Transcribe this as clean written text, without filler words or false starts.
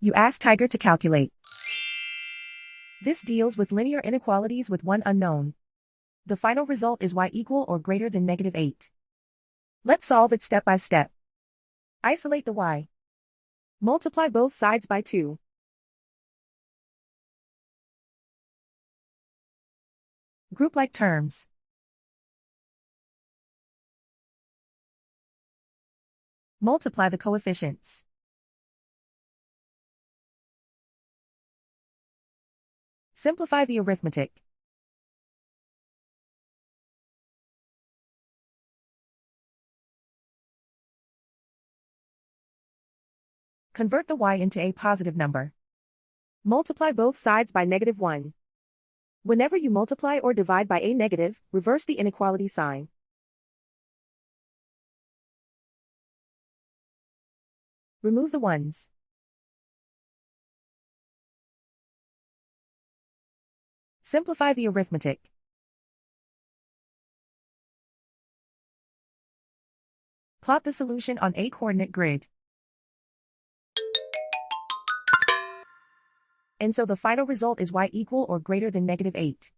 You ask Tiger to calculate. This deals with linear inequalities with one unknown. The final result is y equal or greater than -8. Let's solve it step by step. Isolate the y. Multiply both sides by 2. Group like terms. Multiply the coefficients. Simplify the arithmetic. Convert the y into a positive number. Multiply both sides by -1. Whenever you multiply or divide by a negative, reverse the inequality sign. Remove the ones. Simplify the arithmetic. Plot the solution on a coordinate grid. And so the final result is y equal or greater than -8.